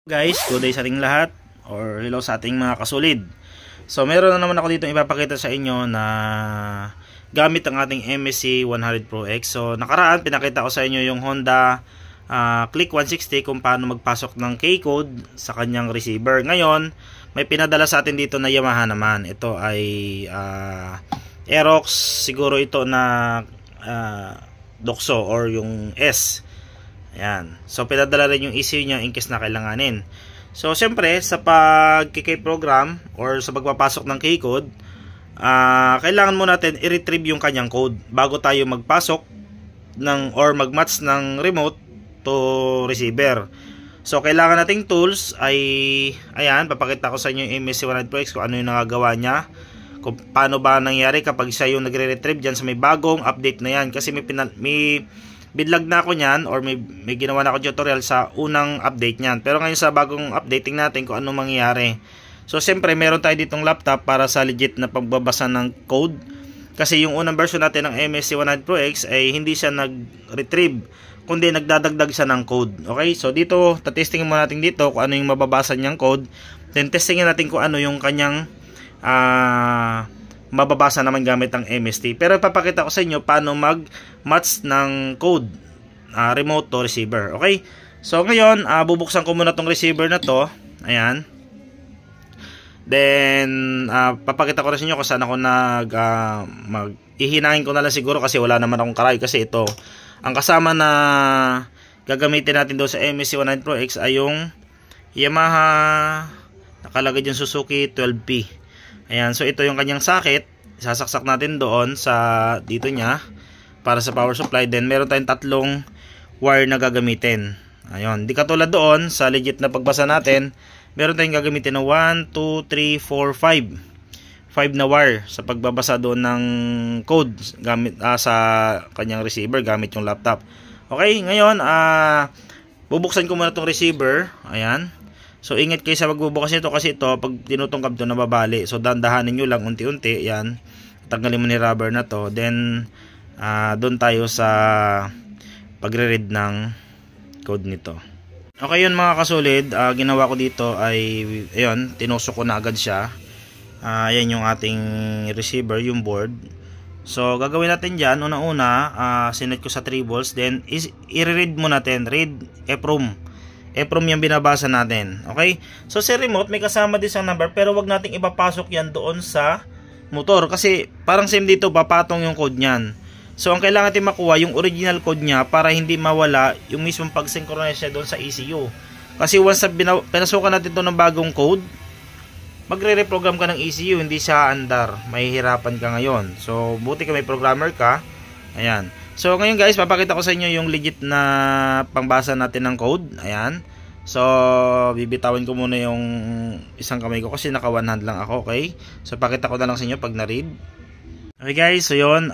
Guys, good day sa ating lahat or hello sa ating mga kasulid. So meron na naman ako dito ipapakita sa inyo na gamit ang ating MSC 100 Pro X. So nakaraan pinakita ko sa inyo yung Honda Click 160 kung paano magpasok ng K-code sa kanyang receiver. Ngayon may pinadala sa atin dito na Yamaha naman. Ito ay Aerox, siguro ito na Doxo or yung S. Ayan. So pinadala rin yung ECU niya in case na kailanganin. So siyempre sa pag-K-program or sa pagpapasok ng K-code, kailangan mo natin i-retrieve yung kanyang code bago tayo magpasok ng or mag-match ng remote to receiver. So kailangan nating tools ay ayan, papakita ko sa inyo yung MSC 100 Pro X kung ano yung nagagawa niya, kung paano ba nangyari kapag siya yung nagre-retrieve dyan sa may bagong update na yan. Kasi may bidlag na ako nyan or may ginawa na ako tutorial sa unang update nyan. Pero ngayon sa bagong updating natin kung ano mangyayari. So siyempre meron tayo ditong laptop para sa legit na pagbabasa ng code. Kasi yung unang version natin ng MSC 100 Pro X ay hindi siya nag-retrieve, kundi nagdadagdag siya ng code. Okay, so dito tatestingin mo natin dito kung ano yung mababasa niyang code. Then testingin natin kung ano yung kanyang mababasa naman gamit ang MST. Pero ipapakita ko sa inyo paano mag-match ng code remote to receiver. Okay? So ngayon, bubuksan ko muna tong receiver na to. Ayan. Then papakita ko rin sa inyo kung saan ako ihinahin ko na lang siguro kasi wala naman akong karay. Kasi ito, ang kasama na gagamitin natin doon sa MSC 100 Pro X ay yung Yamaha, nakalagay yung Suzuki 12P. Ayan, so ito yung kanyang socket. Sasaksak natin doon sa dito niya para sa power supply. Then meron tayong tatlong wire na gagamitin. Ayun, di katulad doon sa legit na pagbasa natin, meron tayong gagamitin na 1, 2, 3, 4, 5 na wire sa pagbabasa doon ng code gamit sa kanyang receiver gamit yung laptop. Okay, ngayon bubuksan ko muna tong receiver. Ayan. So ingat kayo sa magbubukas nito kasi ito pag tinutungkab ito nababali. So dandahanin nyo lang unti-unti. Yan. Tanggalin mo ni rubber na to. Then doon tayo sa pagre-read ng code nito. Okay yun mga kasulid. Ginawa ko dito ay ayun, tinusok ko na agad siya. Ayan yung ating receiver, yung board. So gagawin natin dyan. Una-una sinet ko sa 3 volts. Then i-read mo natin. Read EPROM. EPROM yung binabasa natin. Okay? So sa remote may kasama din sa number pero wag nating ipapasok yan doon sa motor kasi parang same dito papatong yung code niyan. So ang kailangan natin makuha yung original code niya para hindi mawala yung mismong pag-synchronize niya doon sa ECU. Kasi once pinasukan natin to ng bagong code, magre-reprogram ka ng ECU, hindi siya andar. Mahihirapan ka ngayon. So buti ka may programmer ka. Ayan. So ngayon guys, papakita ko sa inyo yung legit na pangbasa natin ng code. Ayan. So bibitawin ko muna yung isang kamay ko kasi naka one hand lang ako. Okay. So pakita ko na lang sa inyo pag na-read. Okay guys, so yun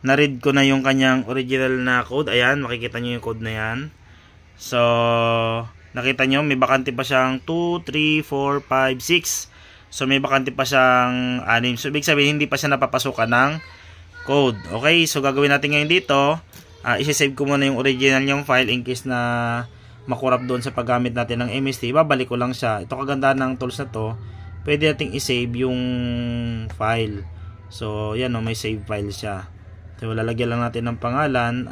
na-read ko na yung kanyang original na code. Ayan, makikita nyo yung code na yan. So nakita nyo may bakante pa siyang 2, 3, 4, 5, 6. So may bakante pa siyang 6. So ibig sabihin hindi pa siya napapasukan ng code. Okay, so gagawin natin ngayon dito, isi-save ko muna yung original niyang file in case na makurap doon sa paggamit natin ng MST. Babalik ko lang siya. Ito kagandahan ng tools na to, pwede nating i-save yung file. So yan o, may save file siya. So lalagyan lang natin ng pangalan.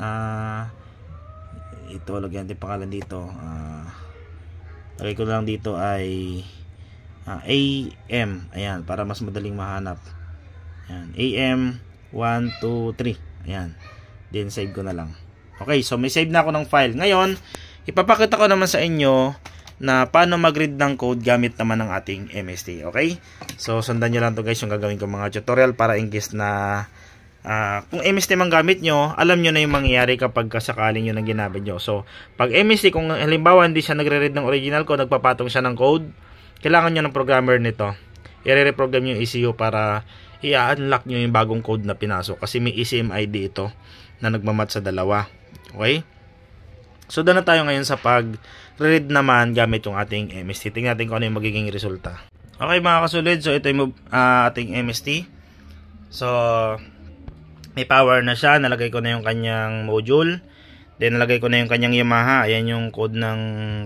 Ito, lagyan natin pangalan dito. Lagay ko lang dito ay AM. Ayan, para mas madaling mahanap. Ayan, AM 1, 2, 3. Ayan. Then save ko na lang. Okay, so may save na ako ng file. Ngayon, ipapakita ko naman sa inyo na paano mag-read ng code gamit naman ng ating MST. Okay? So sundan nyo lang to guys yung gagawin ko mga tutorial para in case na kung MST man gamit nyo, alam nyo na yung mangyayari kapag sakaling yun ang ginamit nyo. So pag MST, kung halimbawa hindi siya nagre-read ng original code, nagpapatong siya ng code, kailangan nyo ng programmer nito. I-reprogram yung ECU para i-unlock nyo yung bagong code na pinasok kasi may ECM ID ito na nagmamatch sa dalawa. Okay? So doon na tayo ngayon sa pag-read naman gamit yung ating MST. Tingnan natin kung ano yung magiging resulta. Okay mga kasulid, so ito yung ating MST. So may power na siya, nalagay ko na yung kanyang module. Then nalagay ko na yung kanyang Yamaha. Ayan yung code ng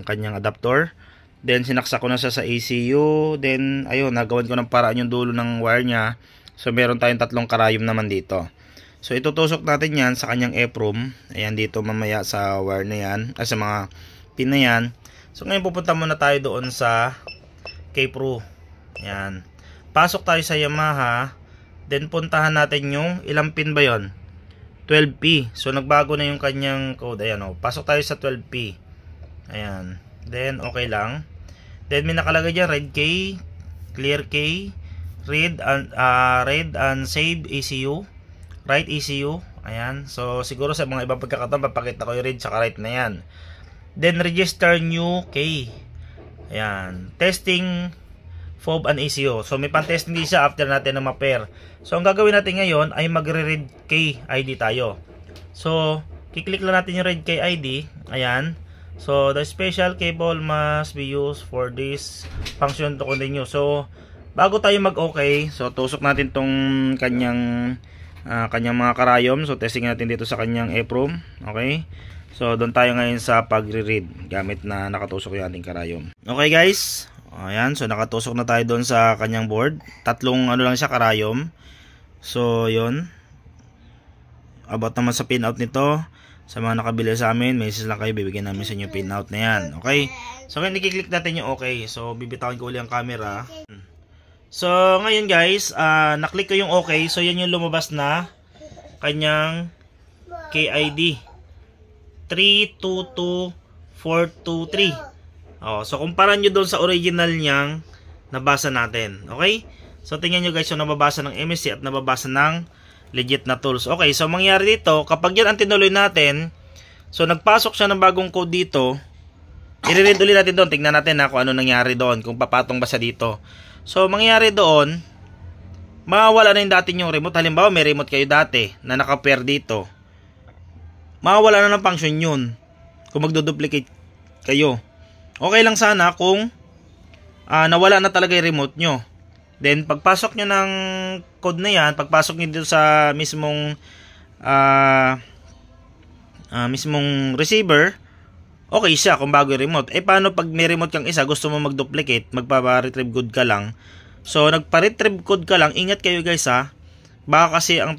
kanyang adapter. Then sinaksak ko na siya sa ECU. Then ayun, nagawan ko ng paraan yung dulo ng wire niya. So meron tayong tatlong karayom naman dito. So itutusok natin yan sa kanyang EPROM. Ayan dito mamaya sa wire na yan, sa mga pin na yan. So ngayon pupunta muna tayo doon sa K-Pro. Ayan. Pasok tayo sa Yamaha. Then puntahan natin yung ilang pin ba yon? 12P. So nagbago na yung kanyang code. Ayan o. Pasok tayo sa 12P. Ayan. Then okay lang. Then may nakalagay dyan red K, clear K, read and save ECU, write ECU. Ayan. So siguro sa mga ibang pagkakataon papakita ko yung read saka write na yan. Then register new K. Ayan. Testing fob and ECU. So may pan-testing din siya after natin na ma-pair. So ang gagawin natin ngayon ay magre-read K ID tayo. So kiklik lang natin yung read K ID. Ayan. So the special cable must be used for this function to continue. So bago tayo mag-okay, so tusok natin tong kanyang mga karayom. So testing natin dito sa kanyang EPROM. Okay. So doon tayo ngayon sa pagre-read gamit na nakatusok yung ating karayom. Okay guys. Ayan, so nakatusok na tayo doon sa kanyang board. Tatlong ano lang siya, karayom. So, yun. About naman sa pinout nito, sa mga nakabili sa amin, message lang kayo, bibigyan namin sa inyo pinout na yan. Okay? So, ngayon i-click natin yung okay. So, bibitawin ko ulit ang camera. So, ngayon guys, naklik ko yung okay. So, yan yung lumabas na kanyang KID. 322423. Oh, so kumpara nyo doon sa original niyang nabasa natin. Okay? So tingnan nyo guys yung nababasa ng MSC at nababasa ng legit na tools. Okay, so mangyari dito, kapag yan ang tinuloy natin, so nagpasok siya ng bagong code dito, i-read ulit natin doon. Tingnan natin kung ano nangyari doon, kung papatong ba siya dito. So mangyari doon, mawawala na yung dati yung remote. Halimbawa may remote kayo dati na naka-pair dito. Mawawala na ng function yun kung magdoduplicate kayo. Okay lang sana kung nawala na talaga yung remote nyo. Then, pagpasok nyo ng code na yan, pagpasok nyo dito sa mismong receiver, okay siya kung bago yung remote. Eh, paano pag may remote kang isa, gusto mo mag-duplicate, magpa-retrieve code ka lang. So, nagpa-retrieve code ka lang. Ingat kayo guys baka kasi ang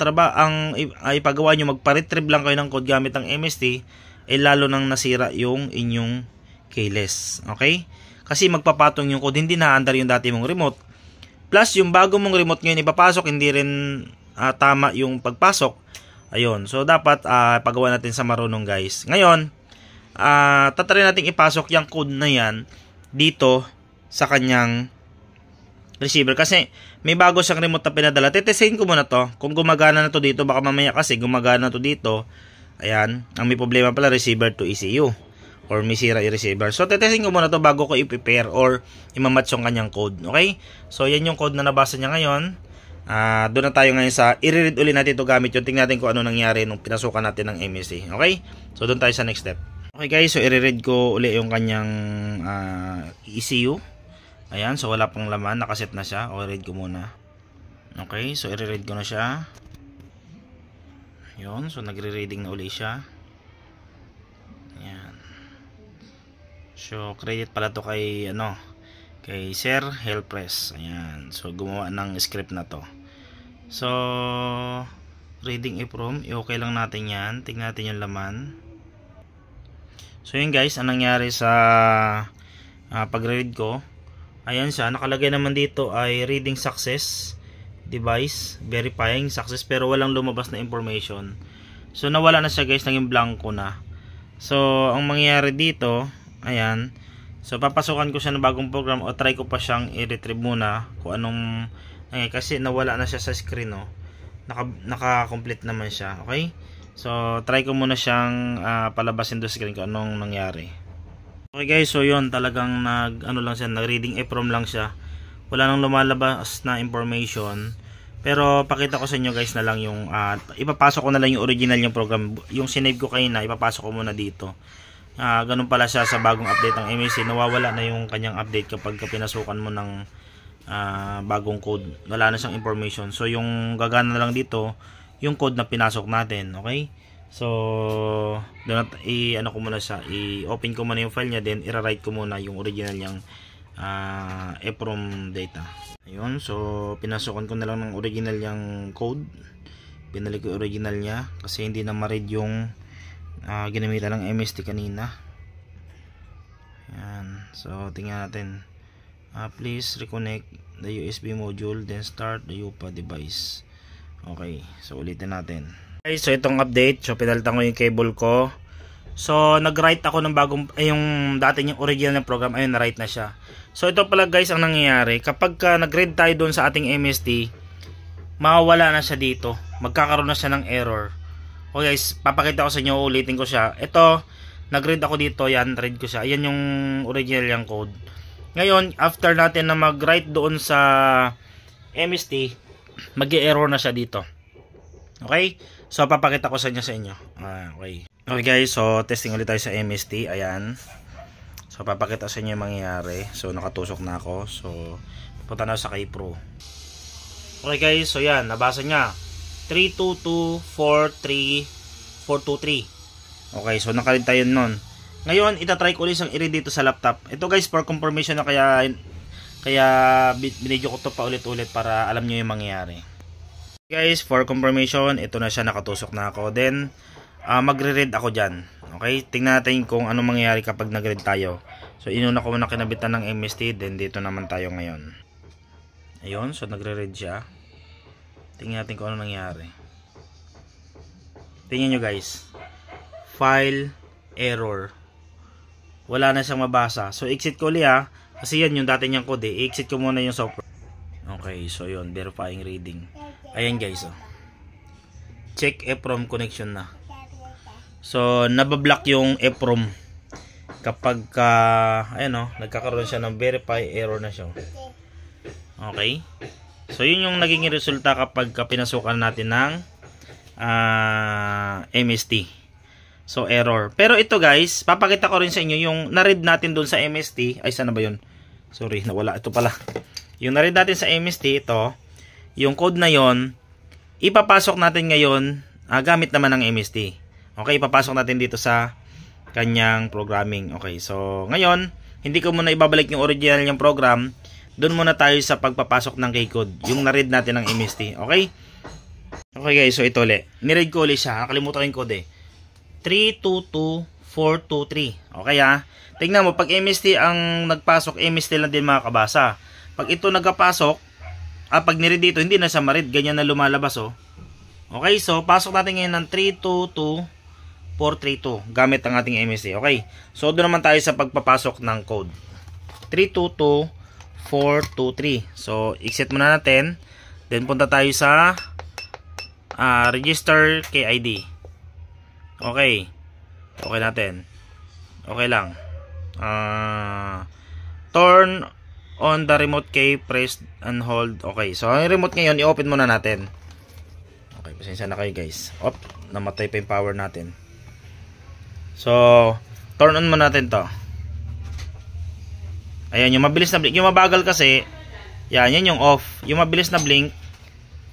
ipagawa nyo, magpa-retrieve lang kayo ng code gamit ng MST, lalo nang nasira yung inyong keyless. Okay? Kasi magpapatong yung code, hindi na-under yung dati mong remote. Plus, yung bago mong remote ngayon ipapasok, hindi rin tama yung pagpasok. Ayun. So, dapat pagawa natin sa marunong guys. Ngayon, tatry natin ipasok yung code na yan dito sa kanyang receiver. Kasi, may bago siyang remote na pinadala. Tetesin ko muna to. Kung gumagana na to dito, baka mamaya kasi gumagana na to dito. Ayan. Ang may problema pala, receiver to ECU. Or may sira yung receiver. So, tetesting ko muna to bago ko i-prepare or imamatch yung kanyang code. Okay? So, yan yung code na nabasa niya ngayon. Doon na tayo ngayon sa i-read ulit natin ito gamit yun. Tingnan natin kung ano nangyari nung pinasukan natin ng MSC. Okay? So, doon tayo sa next step. Okay guys, so i-read ko ulit yung kanyang ECU. Ayan, so wala pang laman. Nakaset na siya. O, read ko muna. Okay, so i-read ko na siya. Yun, so nagre-reading na ulit siya. Ayan. So, credit pala to kay kay Sir Helpress. Ayan. So, gumawa ng script na to. So, reading EPROM, okay lang natin yan. Tignan natin yung laman. So, yun guys, ang nangyari sa pag-read ko. Ayan siya. Nakalagay naman dito ay reading success. Device, verifying success. Pero walang lumabas na information. So, nawala na siya guys. Naging blanco na. So, ang mangyayari dito, ayan. So, papasukan ko siya ng bagong program o try ko pa siyang i-retrieve muna kung anong kasi nawala na siya sa screen, no. Naka-complete naman siya, okay? So, try ko muna siyang palabasin do screen kung anong nangyari. Okay guys, so yun, talagang lang siya, nag-reading EPROM lang siya. Wala nang lumalabas na information. Pero pakita ko sa inyo guys na lang yung ipapasok ko na lang yung original yung program. Yung sinave ko kayo na ipapasok ko muna dito. Ganun pala siya sa bagong update ng MSC. Nawawala na yung kanyang update kapag pinasukan mo ng bagong code. Wala na siyang information. So yung gagana na lang dito yung code na pinasok natin. Okay? So, i-ano ko muna siya, i-open ko muna yung file niya, then i-write ko muna yung original niyang EEPROM data. Ayun, so pinasukan ko na lang ng original niyang code. Binalik ko original niya kasi hindi na ma-read yung ginamitan ng MST kanina. Ayan, so tingnan natin. Please reconnect the USB module, then start the UPA device. Okay, so ulitin natin. Okay, so itong update, so pinalitan ko yung cable ko. So nag-write ako ng bagong, yung dati yung original na program, ayun na-write na siya. So ito pala guys ang nangyayari, kapag nag-read tayo doon sa ating MST, mawawala na siya dito, magkakaroon na siya ng error. Okay guys, papakita ko sa inyo, ulitin ko siya. Ito, nag-read ako dito, yan, read ko siya. Ayan yung original yung code. Ngayon, after natin na mag-write doon sa MST, mag-error na siya dito. Okay? So, papakita ko sa inyo. Okay. Okay guys, so testing ulit tayo sa MST. Ayan. So, papakita sa inyo yung mangyayari. So, nakatusok na ako. So, pupunta na sa K-Pro. Okay guys, so yan, nabasa niya. 322434423. Okay, so nakaread tayo nun. Ngayon, itatry ko ulit ang i-read dito sa laptop. Ito guys, for confirmation na kaya binidyo ko to pa ulit-ulit para alam nyo yung mangyayari. Guys, for confirmation, ito na siya, nakatusok na ako. Then, magre-read ako dyan. Okay, tingnan natin kung ano mangyayari kapag nag-read tayo. So, inuna ko muna kinabitan ng MST, then dito naman tayo ngayon. Ayun, so nagre-read siya. Tingnan natin kung ano nangyayari. Tingnan nyo guys. File error. Wala na siyang mabasa. So, exit ko ulit ha. Kasi yan yung dati niyang code eh. Exit ko muna yung software. Okay, so yun. Verifying reading. Ayan guys. Oh. Check EEPROM connection na. So, nabablock yung EEPROM. Kapag, ayan o. Nagkakaroon siya ng verify error na siya. Okay. So, yun yung naging resulta kapag pinasukan natin ng MST. So, error. Pero ito guys, papakita ko rin sa inyo yung na-read natin doon sa MST. Ay, sana ba yun? Sorry, nawala. Ito pala. Yung na-read natin sa MST, ito. Yung code na yon, ipapasok natin ngayon gamit naman ng MST. Okay, ipapasok natin dito sa kanyang programming. Okay, so ngayon, hindi ko muna ibabalik yung original niyang program. Doon muna tayo sa pagpapasok ng K-code. Yung na-read natin ng MST. Okay? Okay guys, so ito ulit. Ni-read ko ulit siya. Nakalimutan ko yung code eh. 322423. Okay ha? Tingnan mo, pag MST ang nagpasok, MST lang din makakabasa. Pag ito nagpasok, pag niread dito, hindi na siya ma-read. Ganyan na lumalabas oh. Okay, so pasok natin ngayon ng 322432 gamit ang ating MST. Okay, so doon naman tayo sa pagpapasok ng code. 322423. So, exit muna natin. Then, punta tayo sa register KID. Okay. Okay natin. Okay lang. Turn on the remote key, press and hold. Okay. So, ang remote ngayon, i-open muna natin. Okay. Pasensya na kayo guys. Op. Namatay pa yung power natin. So, turn on muna natin to. Ayan, yung mabilis na blink. Yung mabagal kasi, yan yung off. Yung mabilis na blink,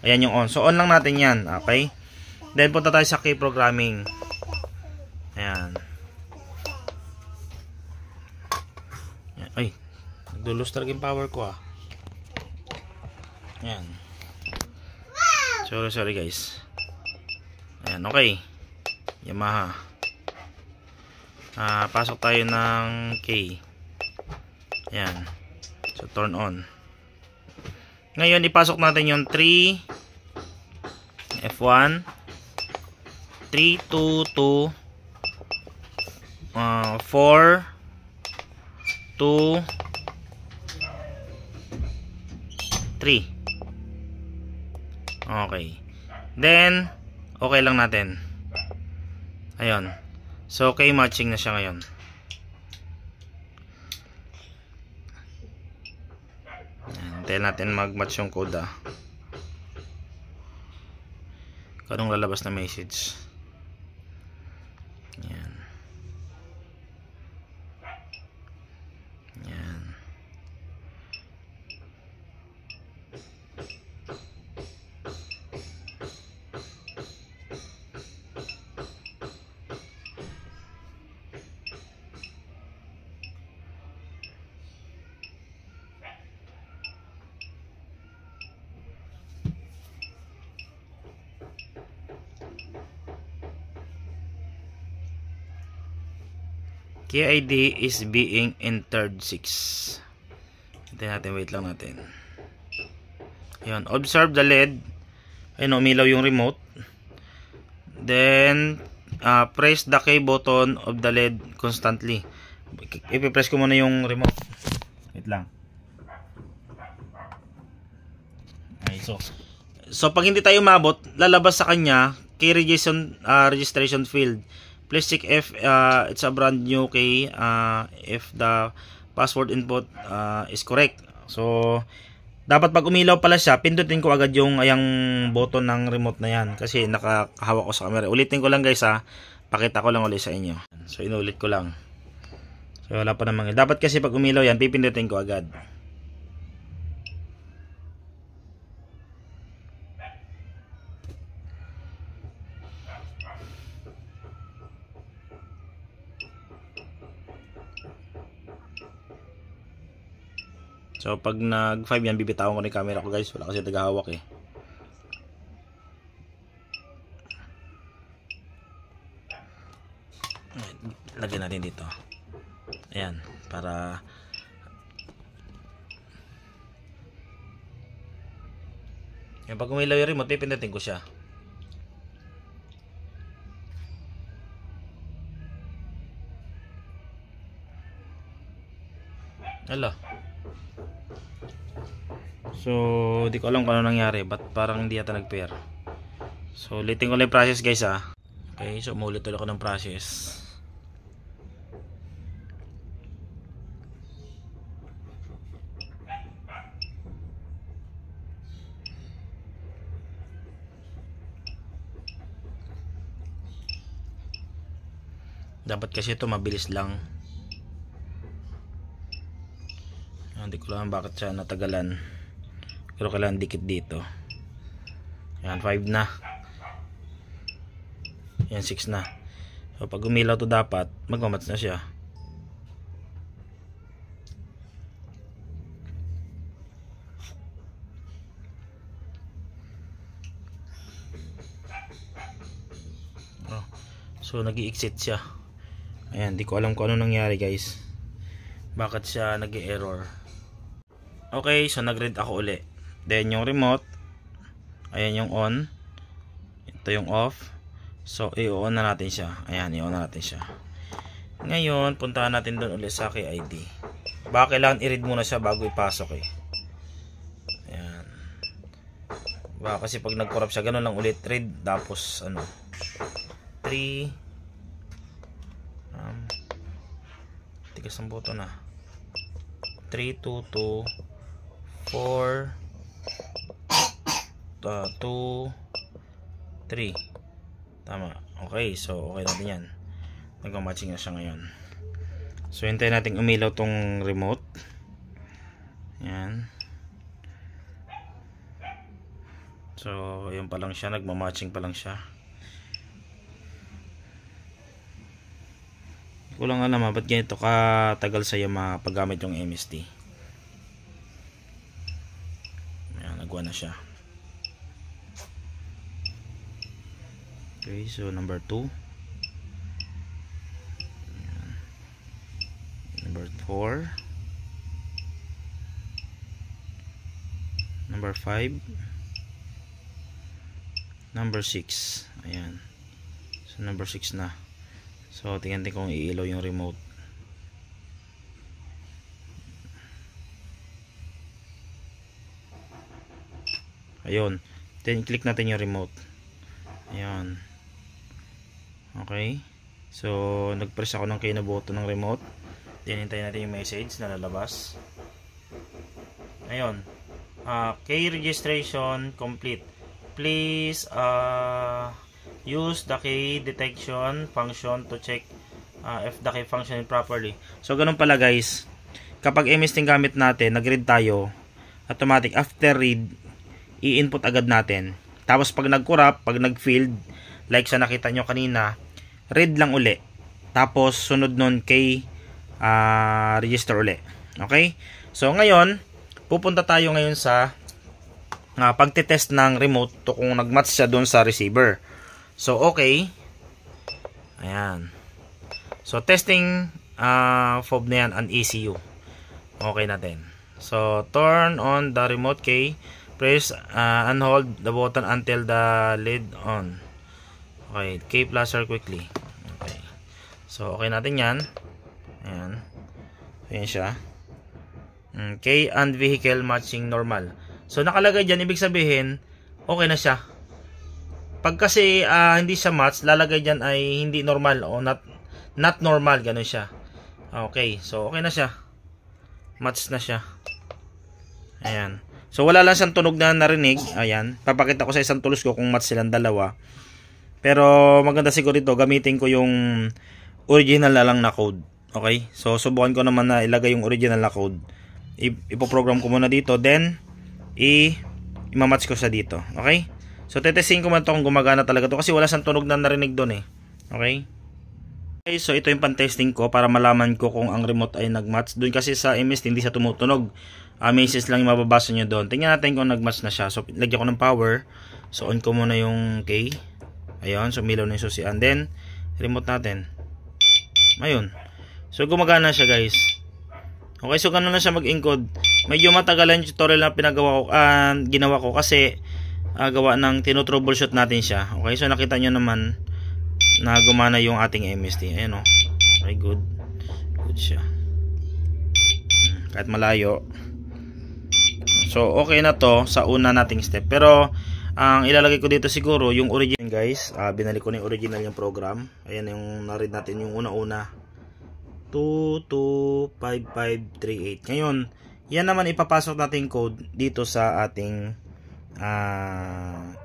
ayan yung on. So, on lang natin yan. Okay. Then, punta tayo sa key programming. Ayan. Ay, nagdulos talaga yung power ko Ayan. Sorry guys. Ayan, okay. Yamaha. Pasok tayo ng K. Ayan. So, turn on. Ngayon, ipasok natin yung 3 F1 322 4 2 3. Okay. Then, okay lang natin. Ayun. So, okay, matching na siya ngayon. Hintayin natin mag-match yung code Anong lalabas na message. Yan. Yan. key ID is being entered 6. Hintayin natin, wait lang natin. Ayan, observe the LED. Ayun, umilaw yung remote. Then, press the key button of the LED constantly. Ipipress ko muna yung remote. Wait lang. Okay, so pag hindi tayo umabot, lalabas sa kanya key registration field. Please check if it's a brand new key, if the password input is correct. So dapat pag umilaw pala siya, pindutin ko agad yung button ng remote na yan kasi nakahawak ko sa camera. Ulitin ko lang guys ha, pakita ko lang ulit sa inyo. So inulit ko lang. So wala pa namang. Dapat kasi pag umilaw yan, pipindutin ko agad. So pag nag 5 yan, bibitawan ko na yung camera ko guys. Wala kasi tagahawak eh. Lagyan natin dito. Ayan, para yung pag umilaw yung remote, pipindutin ko siya. Hala. So, di ko alam kung ano nangyari. Ba't parang hindi yata nag-pair. So, ulitin ko lang yung process guys ha. Okay, so umulit ulit ako ng process. Dapat kasi ito mabilis lang. Hindi ko alam bakit siya natagalan. Pero kailangan dikit dito. Yan, 5 na. Yan, 6 na. So pag umilaw to dapat magmamatch na siya. So nag-i-exit siya. Ayan, di ko alam kung ano nangyari guys. Bakit siya nag-i-error. Okay, so nag-read ako uli. Then yung remote, ayan yung on. Ito yung off. So i-on na natin siya. Ayan, i-on na natin siya. Ngayon, puntahan natin doon ulit sa key ID. Baka kailangan i-read muna siya bago ipasok eh. Ayan. Baka kasi pag nag-corrupt siya, ganun lang ulit. Read, tapos ano, 3 tigas ang boto na 3, 2, 2 4 2 3. Tama. Okay, so okay natin yan. Nag-matching na siya ngayon. So hintayin natin umilaw tong remote. Yan. So yun pa lang siya, nagma-matching pa lang siya. Ko lang alam ba't ganito katagal sa Yamaha paggamit yung MST. Ayan, nagwa na siya. Okay, so number 2. Ayan. Number 4. Number 5. Number 6. Ayan. So number 6 na. So, tingnan din kung iilaw yung remote. Ayun. Then, click natin yung remote. Ayun. Okay. So, nag-press ako ng kinabuto ng remote. Then, hintayin natin yung message na lalabas. Ayun. Key registration complete. Please, use the key detection function to check if the key functioning properly. So ganun pala guys, kapag MST gamit natin, nag-read tayo, automatic after read, i-input agad natin. Tapos pag nag-corrupt, pag nag-field, like sa nakita nyo kanina, read lang uli. Tapos sunod nun kay register uli. Okay? So ngayon, pupunta tayo ngayon sa pagtitest ng remote to kung nag-match siya doon sa receiver. So, okay. Ayan. So, testing fob na yan, an ECU. Okay natin. So, turn on the remote key. Press and hold the button until the lid on. Okay, key flasher quickly. Okay. So, okay natin yan. Ayan. Ayan siya. Okay, and vehicle matching normal. So, nakalagay dyan, ibig sabihin, okay na siya. Pag kasi hindi siya match, lalagay dyan ay hindi normal o not normal, ganun siya. Okay, so okay na siya. Match na siya. Ayan. So wala lang siyang tunog na narinig. Ayan. Papakita ko sa isang tools ko kung match silang dalawa. Pero maganda siguro ito, gamitin ko yung original na lang na code. Okay? So subukan ko naman na ilagay yung original na code. Ipoprogram ko muna dito, then i-match ko sa dito. Okay? So, tetesting ko man ito kung gumagana talaga ito kasi wala siyang tunog na narinig doon eh. Okay? Okay, so ito yung pan-testing ko para malaman ko kung ang remote ay nag-match. Doon kasi sa MST hindi siya tumutunog. Messages lang yung mababasa nyo doon. Tingnan natin kung nag-match na siya. So, lagyan ko ng power. So, on ko muna yung key. Ayun, so milaw na yung susi. And then, remote natin. Ayun. So, gumagana siya guys. Okay, so ganun na siya mag-encode. Medyo matagalan yung tutorial na ginawa ko kasi gawa ng tinotroubleshoot natin siya. Okay, so nakita nyo naman na gumana yung ating MST. Ayan o. Okay, good. Good siya. Kahit malayo. So, okay na to sa una nating step. Pero, ang ilalagay ko dito siguro, yung original guys. Binalik ko na yung original yung program. Ayan yung narin natin yung una-una. 225538. Ngayon, yan naman ipapasok natin code dito sa ating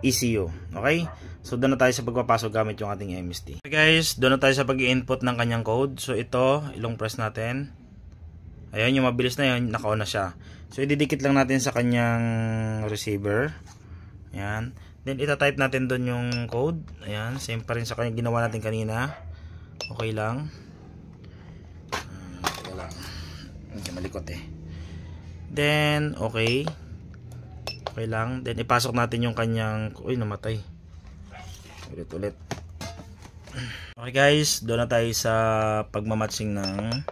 ECU. Okay? So, doon na tayo sa pagpapasok gamit yung ating MST. Okay guys, doon na tayo sa pag-i-input ng kanyang code. So, ito, ilong press natin. Ayan, yung mabilis na yun, naka-on na siya. So, ididikit lang natin sa kanyang receiver. Ayan. Then, itatype natin doon yung code. Ayan, same pa rin sa kanyang ginawa natin kanina. Okay lang. Teka lang. Hindi malikot eh. Then, okay. Okay lang. Then, ipasok natin yung kanyang... Uy, namatay. Ulit. Okay guys, doon na tayo sa pagmamatching ng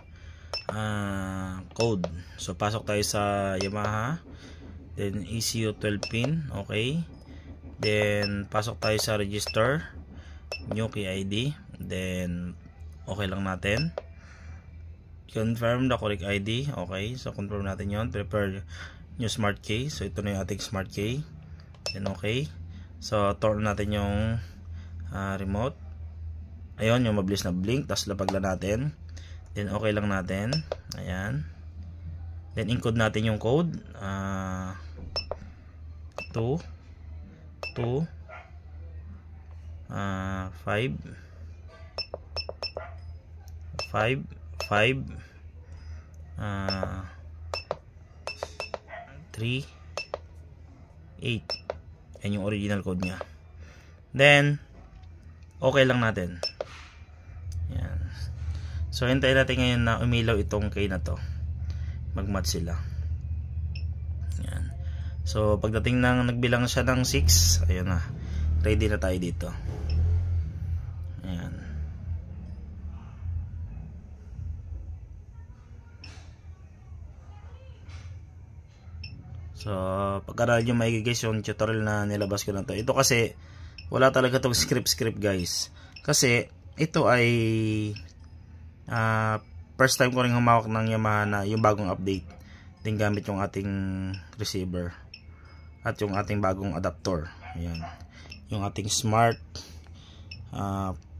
code. So, pasok tayo sa Yamaha. Then, ECU 12 pin. Okay. Then, pasok tayo sa register. New key ID. Then, okay lang natin. Confirm the correct ID. Okay. So, confirm natin yon. Prepare new smart key. So, ito na yung ating smart key. Then, okay. So, turn natin yung remote. Ayun, yung mabilis na blink. Tapos, lapag lang natin. Then, okay lang natin. Ayan. Then, encode natin yung code. 2 5 3 8. Yan yung original code niya. Then, okay lang natin. Yan. So, hintayin natin ngayon na umilaw itong key na to. Mag-match sila. Yan. So, pagdating ng nagbilang siya ng 6, ayun na. Ready na tayo dito. Ayan. So, pag-aral nyo maigi guys yung tutorial na nilabas ko na to. Ito kasi, wala talaga tong script guys. Kasi, ito ay first time ko rin humawak ng Yamaha na yung bagong update. Din gamit yung ating receiver. At yung ating bagong adapter. Ayan. Yung ating smart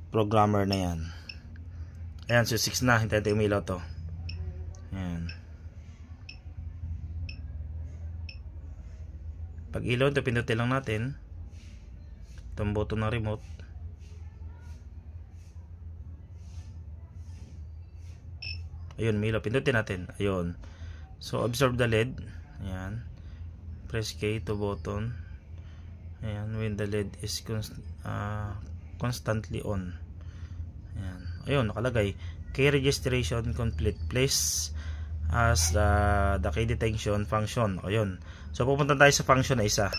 programmer na yan. Ayan, so 6 na. Hintayin tayo umilaw to. Ayan. Pag ilaw, ito pindutin lang natin itong button ng remote. Ayun, may ilaw, pindutin natin. Ayun. So, observe the LED. Ayan. Press K to button. Ayan, when the LED is constantly on. Ayan. Ayun, nakalagay. Key registration complete. Place as the key detection function. Ayun. So, pupunta tayo sa function na isa.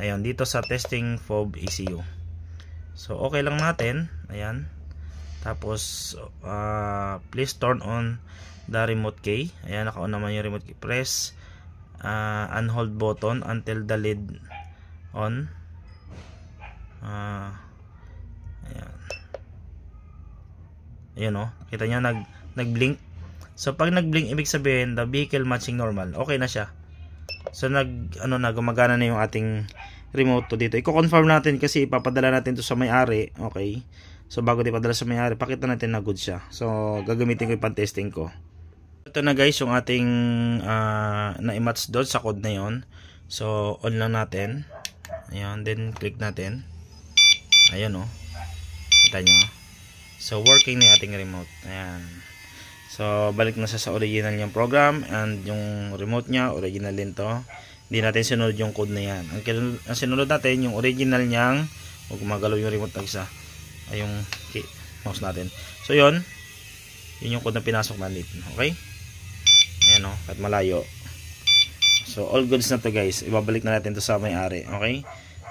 Ayun, dito sa testing fob ECU. So, okay lang natin. Ayan. Tapos please turn on the remote key. Ayan, naka-on naman yung remote key. Press and hold button until the lid on. Ayan. Ayan o, kita nyo nag-blink. So pag nag-blink, ibig sabihin the vehicle matching normal. Okay na siya. So gumagana na yung ating remote to dito. Iko-confirm natin kasi ipapadala natin to sa may-ari. Okay. So bago ipadala sa may-ari, pakita natin na good siya. So gagamitin ko yung pan-testing ko. Ito na guys yung ating na-match doon sa code na yon. So on lang natin. Ayan, then click natin. Ayan o. Kita nyo. So working na yung ating remote. Ayan. So balik na sa original niyang program, and yung remote niya original din to. Hindi natin sinunod yung code na yan. Ang sinunod natin yung original niyang, huwag gumagalaw yung remote ng isa, ay yung mouse natin. So yun yung code na pinasok natin. Okay, ayan o, kahit malayo. So all goods na to guys. Ibabalik na natin to sa may-ari. Okay,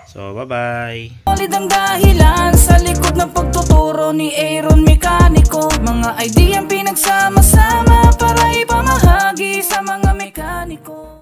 so bye bye. Solid ang dahilan sa likod ng pagtuturo ni Aaron Mekaniko. Mga ideyang pinagsama-sama para ipamahagi sa mga mekaniko.